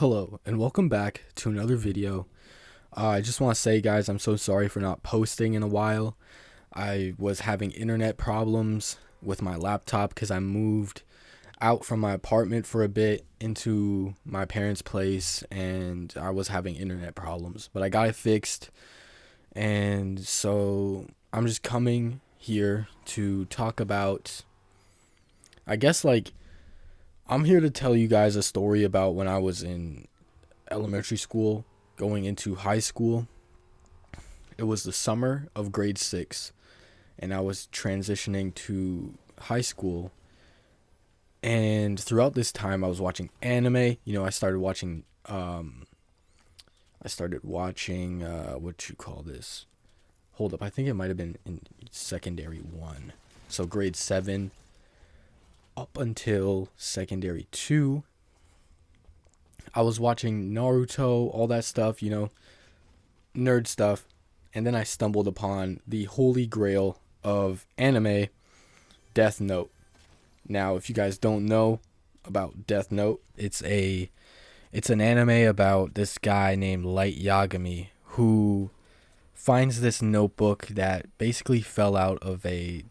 Hello and welcome back to another video. I just want to say, guys, I'm so sorry for not posting in a while. I was having internet problems with my laptop because I moved out from my apartment for a bit into my parents' place, and I was having internet problems, but I got it fixed. And so I'm just coming here to talk about, I guess, I'm here to tell you guys a story about when I was in elementary school going into high school. It was the summer of grade 6, and I was transitioning to high school. And throughout this time I was watching anime. I started watching what you call this? Hold up, I think it might have been in secondary 1. So grade 7 up until secondary 2, I was watching Naruto, all that stuff, nerd stuff. And then I stumbled upon the holy grail of anime, Death Note. Now, if you guys don't know about Death Note, it's an anime about this guy named Light Yagami who finds this notebook that basically fell out of a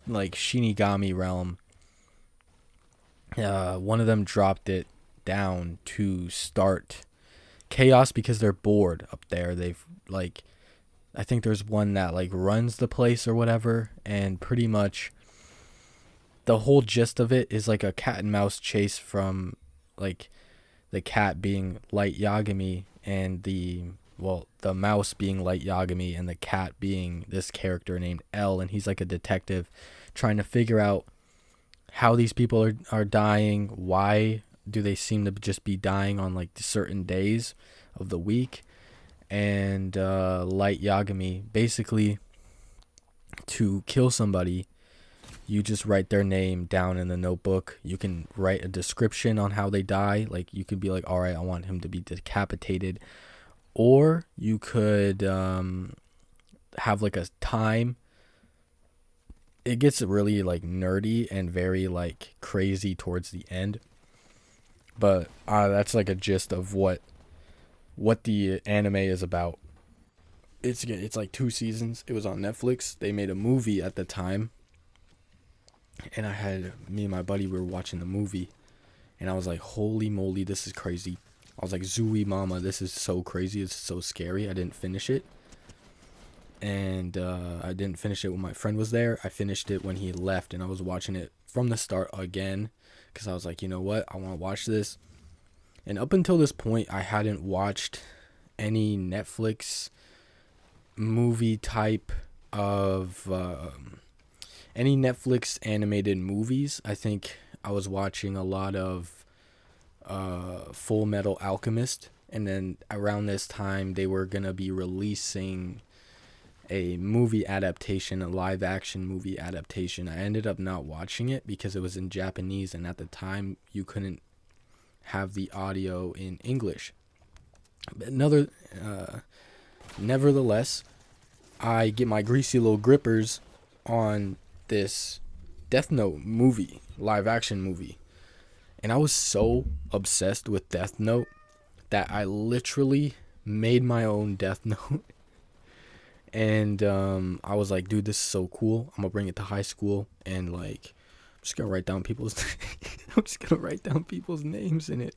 Shinigami realm. One of them dropped it down to start chaos because they're bored up there. I think there's one that runs the place or whatever, and pretty much the whole gist of it is like a cat and mouse chase from the cat being Light Yagami and the mouse being Light Yagami and the cat being this character named L, and he's like a detective trying to figure out how these people are dying, why do they seem to just be dying on certain days of the week. And Light Yagami, basically, to kill somebody, you just write their name down in the notebook. You can write a description on how they die. You could be like, all right, I want him to be decapitated. Or you could have a time. It gets really nerdy and very crazy towards the end. But that's a gist of what the anime is about. It's 2 seasons. It was on Netflix. They made a movie at the time. And me and my buddy, we were watching the movie. And I was like, holy moly, this is crazy. I was like, Zooey mama, this is so crazy. It's so scary. I didn't finish it. And I didn't finish it when my friend was there. I finished it when he left, and I was watching it from the start again because I was like, you know what? I want to watch this. And up until this point, I hadn't watched any Netflix movie type of any Netflix animated movies. I think I was watching a lot of Full Metal Alchemist, and then around this time they were gonna be releasing a movie adaptation, a live action movie adaptation. I ended up not watching it because it was in Japanese, and at the time you couldn't have the audio in English. But nevertheless, I get my greasy little grippers on this Death Note movie, live action movie. And I was so obsessed with Death Note that I literally made my own Death Note. And I was like, dude, this is so cool. I'm gonna bring it to high school, and I'm just gonna write down people's names in it.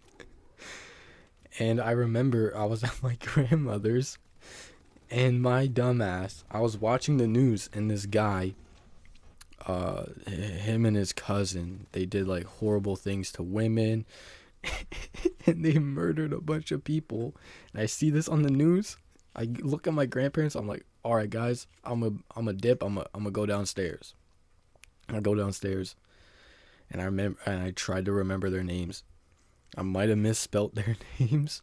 And I remember I was at my grandmother's, and my dumbass, I was watching the news, and this guy, him and his cousin, they did horrible things to women, and they murdered a bunch of people. And I see this on the news. I look at my grandparents. I'm like, all right, guys, I'm a dip. I'm a go downstairs. I go downstairs, and I tried to remember their names. I might have misspelt their names,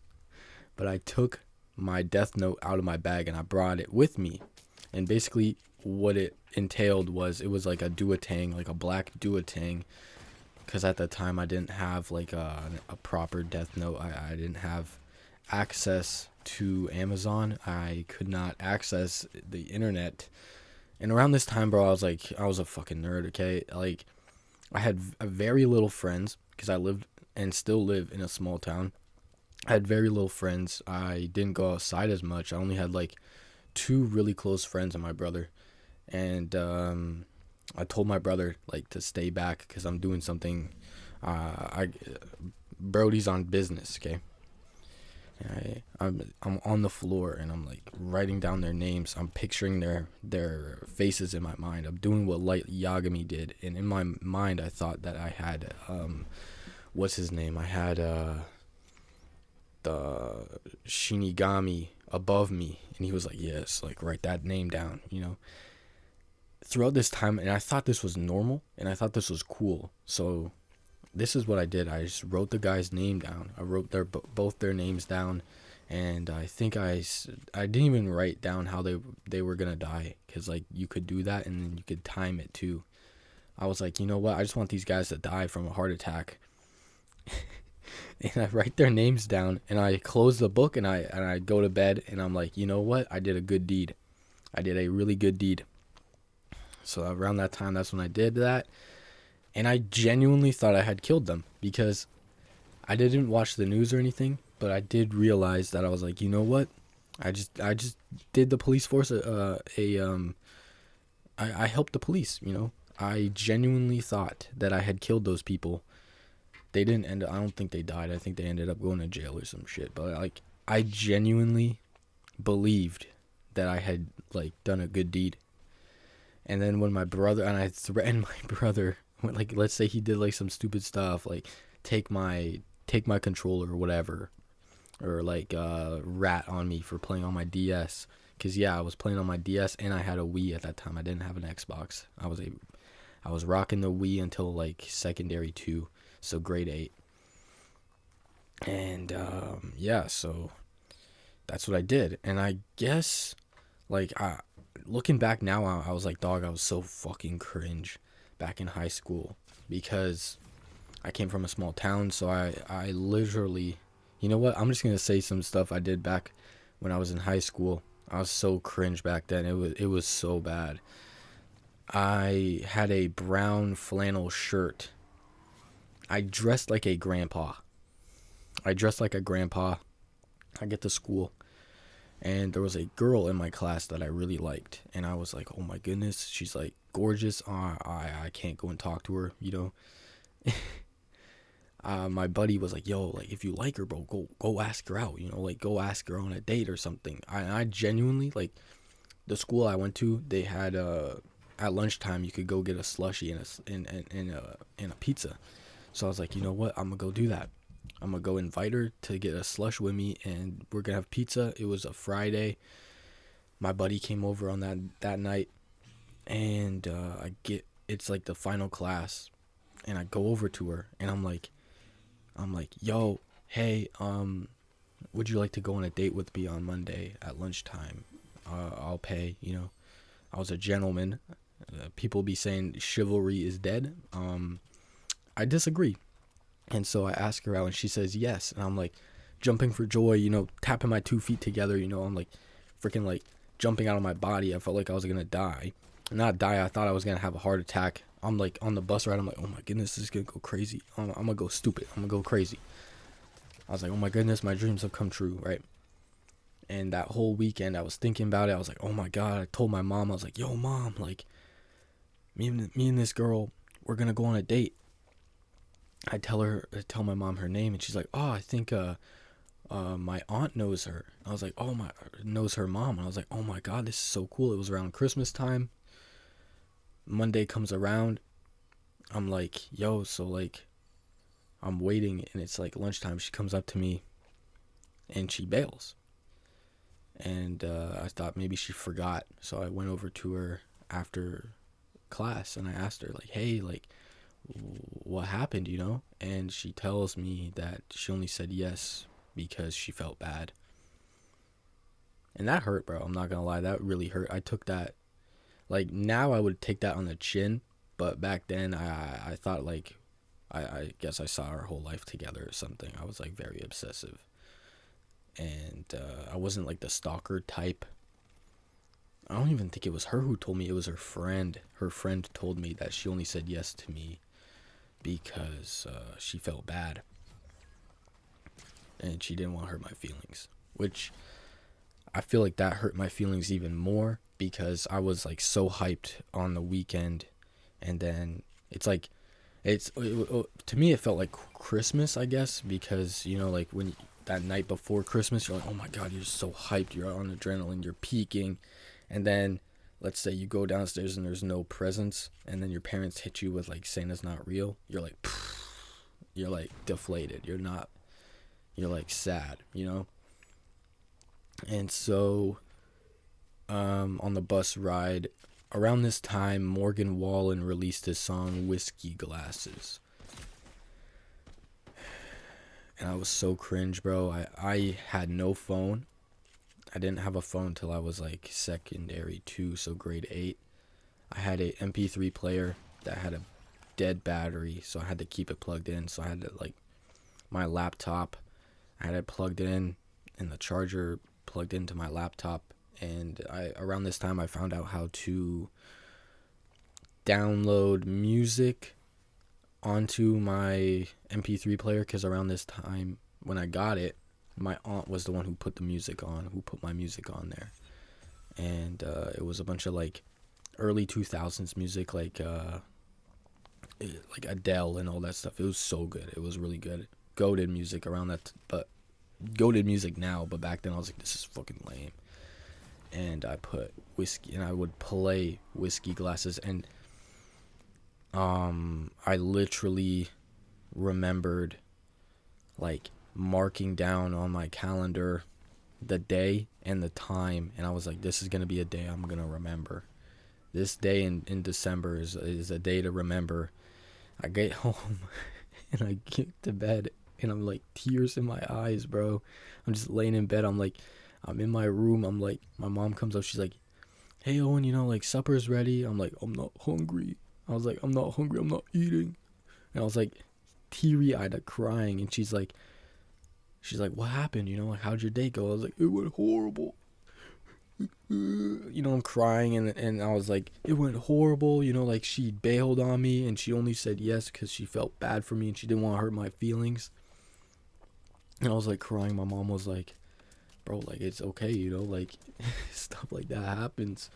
but I took my Death Note out of my bag and I brought it with me. And basically, what it entailed was it was a duotang, a black duotang, because at the time I didn't have a proper Death Note. I didn't have access to Amazon. I could not access the internet. And around this time, bro, I was a fucking nerd, okay? I had very little friends because I lived and still live in a small town. I had very little friends. I didn't go outside as much. I only had like two really close friends and my brother. And I told my brother like to stay back because I'm doing something. I Brody's on business, okay. I'm on the floor and I'm like writing down their names. I'm picturing their faces in my mind. I'm doing what Light Yagami did, and in my mind I thought that I had what's his name? I had the Shinigami above me, and he was like, yes, like write that name down, you know. Throughout this time, and I thought this was normal, and I thought this was cool. So this is what I did. I just wrote the guy's name down. I wrote both their names down, and I think I didn't even write down how they were gonna die, because like you could do that and then you could time it too. I was like, you know what? I just want these guys to die from a heart attack. And I write their names down, and I close the book, and I go to bed, and I'm like, you know what? I did a good deed. I did a really good deed. So around that time, that's when I did that. And I genuinely thought I had killed them because I didn't watch the news or anything, but I did realize that I was like, you know what? I just did the police force I helped the police, you know. I genuinely thought that I had killed those people. They didn't end I don't think they died. I think they ended up going to jail or some shit, but like I genuinely believed that I had like done a good deed. And then when my brother, and I threatened my brother, like let's say he did like some stupid stuff, like take my controller or whatever, or like rat on me for playing on my DS. Cause yeah, I was playing on my DS and I had a Wii at that time. I didn't have an Xbox. I was rocking the Wii until like secondary 2, so grade 8. And yeah, so that's what I did. And I guess like looking back now, I was like, dog, I was so fucking cringe back in high school because I came from a small town. So I literally, you know what? I'm just gonna say some stuff I did back when I was in high school. I was so cringe back then. It was so bad. I had a brown flannel shirt. I dressed like a grandpa. I dressed like a grandpa. I get to school, and there was a girl in my class that I really liked, and I was like, oh my goodness, she's like gorgeous. I can't go and talk to her, you know. My buddy was like, yo, like if you like her, bro, go ask her out, you know, like go ask her on a date or something. I genuinely like the school I went to. They had at lunchtime you could go get a slushie and a pizza. So I was like, you know what, I'm gonna go do that. I'm gonna go invite her to get a slush with me, and we're gonna have pizza. It was a Friday. My buddy came over on that night, and it's like the final class, and I go over to her, and I'm like, yo, hey, would you like to go on a date with me on Monday at lunchtime? I'll pay. You know, I was a gentleman. People be saying chivalry is dead. I disagree. And so I ask her out, and she says yes. And I'm like jumping for joy, you know, tapping my 2 feet together, you know. I'm like freaking like jumping out of my body. I felt like I was gonna die. Not die, I thought I was gonna have a heart attack. I'm like on the bus ride, I'm like, oh my goodness, this is gonna go crazy. I'm gonna go stupid. I'm gonna go crazy. I was like, oh my goodness, my dreams have come true, right? And that whole weekend I was thinking about it. I was like, oh my god. I told my mom, I was like, yo mom, like me and this girl, we're gonna go on a date. I tell my mom her name, and she's like, oh, I think my aunt knows her. I was like, oh my, knows her mom. And I was like, oh my god, this is so cool. It was around Christmas time. Monday comes around. I'm like, yo, so like I'm waiting, and it's like lunchtime. She comes up to me and she bails. And I thought maybe she forgot, so I went over to her after class and I asked her like, hey, like what happened, you know? And she tells me that she only said yes because she felt bad. And that hurt, bro. I'm not gonna lie, that really hurt. I took that, like now I would take that on the chin, but back then I thought like I guess I saw our whole life together or something. I was like very obsessive, and I wasn't like the stalker type. I don't even think it was her who told me. It was her friend. Her friend told me that she only said yes to me because she felt bad. and she didn't want to hurt my feelings, which I feel like that hurt my feelings even more because I was like so hyped on the weekend, and then it's like to me it felt like Christmas, I guess, because like when that night before Christmas you're like, oh my god, you're so hyped, you're on adrenaline, you're peaking, and then let's say you go downstairs and there's no presents, and then your parents hit you with like Santa's not real. You're like, you're like deflated. You're like sad. And so, on the bus ride, around this time, Morgan Wallen released his song Whiskey Glasses. And I was so cringe, bro. I had no phone. I didn't have a phone till I was like secondary 2, so grade 8. I had a MP3 player that had a dead battery, so I had to keep it plugged in. So I had to like my laptop, I had it plugged in, and the charger plugged into my laptop. And around this time I found out how to download music onto my MP3 player, because around this time when I got it, my aunt was the one who put my music on there. And it was a bunch of like early 2000s music, like Adele and all that stuff. It was so good. It was really good. Goated music around that, but goated music now, but back then I was like, this is fucking lame. And I put whiskey, and I would play Whiskey Glasses, and I literally remembered like marking down on my calendar the day and the time, and I was like, this is gonna be a day I'm gonna remember. This day in December is a day to remember. I get home and I get to bed, and I'm like, tears in my eyes, bro. I'm just laying in bed. I'm in my room. I'm like, my mom comes up. She's like, hey, Owen, like supper's ready. I'm like, I'm not hungry. I was like, I'm not hungry. I'm not eating. And I was like, teary-eyed, crying. And she's like, what happened? Like, how'd your day go? I was like, it went horrible. I'm crying, and I was like, it went horrible. Like, she bailed on me, and she only said yes because she felt bad for me, and she didn't want to hurt my feelings. And I was like crying. My mom was like, bro, like, it's okay, like, stuff like that happens.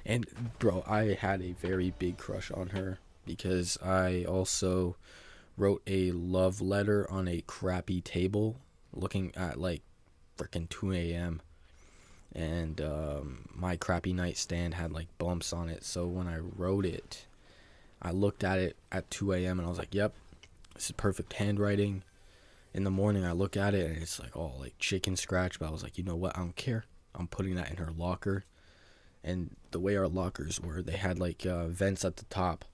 And bro, I had a very big crush on her because I also wrote a love letter on a crappy table looking at like freaking 2 a.m. And my crappy nightstand had like bumps on it. So when I wrote it, I looked at it at 2 a.m. and I was like, yep, this is perfect handwriting. In the morning, I look at it and it's like all like chicken scratch. But I was like, you know what? I don't care. I'm putting that in her locker. And the way our lockers were, they had like vents at the top.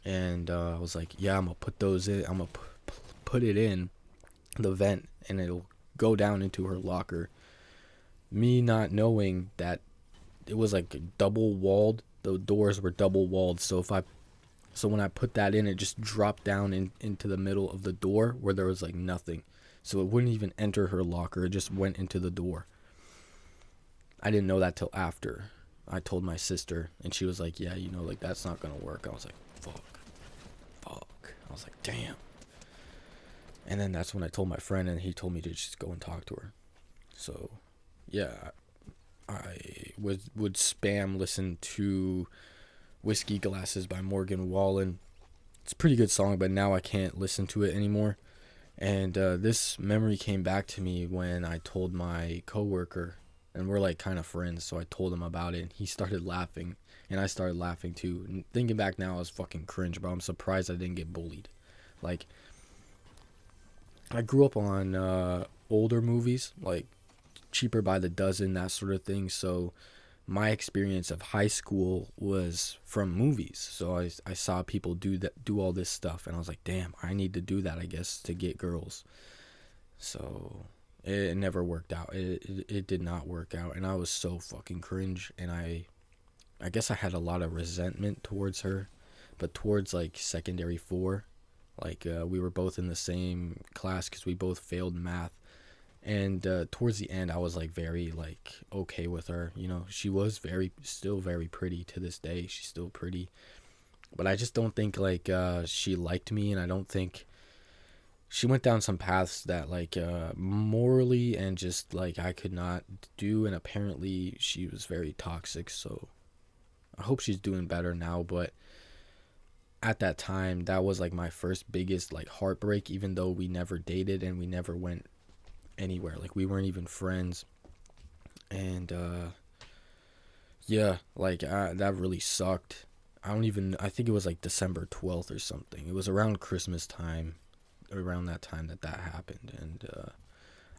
And I was like, yeah, I'm going to put those in. I'm going to put it in the vent, and it'll go down into her locker. Me not knowing that it was like double walled. The doors were double walled. So when I put that in, it just dropped down into the middle of the door where there was like nothing. So it wouldn't even enter her locker. It just went into the door. I didn't know that till after I told my sister, and she was like, yeah, like, that's not gonna work. I was like, fuck. I was like, damn. And then that's when I told my friend, and he told me to just go and talk to her. So yeah, I would spam listen to Whiskey Glasses by Morgan Wallen. It's a pretty good song, but now I can't listen to it anymore. And this memory came back to me when I told my coworker, and we're like kind of friends, so I told him about it, and he started laughing, and I started laughing too. And thinking back now, I was fucking cringe, bro. I'm surprised I didn't get bullied. Like, I grew up on older movies, like Cheaper by the Dozen, that sort of thing. So my experience of high school was from movies. So I saw people do all this stuff, and I was like, damn, I need to do that, I guess, to get girls. So it never worked out. It did not work out, and I was so fucking cringe. And I guess I had a lot of resentment towards her, but towards like secondary 4, like we were both in the same class because we both failed math. And towards the end, I was like very like okay with her. She was still very pretty to this day. She's still pretty, but I just don't think like she liked me, and I don't think she went down some paths that like morally and just like I could not do, and apparently she was very toxic. So I hope she's doing better now, but at that time that was like my first biggest like heartbreak, even though we never dated and we never went anywhere. Like we weren't even friends. And yeah, like that really sucked. I think it was like December 12th or something. It was around Christmas time, around that time that happened. And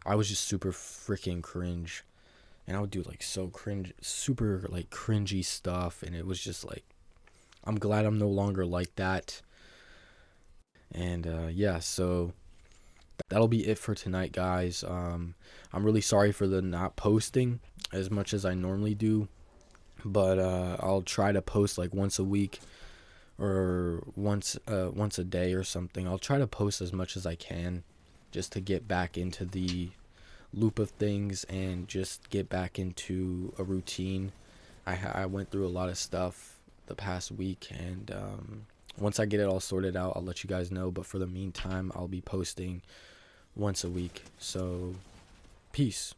I was just super freaking cringe. And I would do like so cringe, super like cringy stuff. And it was just like, I'm glad I'm no longer like that. And yeah, so that'll be it for tonight, guys. I'm really sorry for the not posting as much as I normally do, but I'll try to post like once a week or once a day or something. I'll try to post as much as I can just to get back into the loop of things and just get back into a routine. I went through a lot of stuff the past week, and once I get it all sorted out, I'll let you guys know. But for the meantime, I'll be posting once a week. So, peace.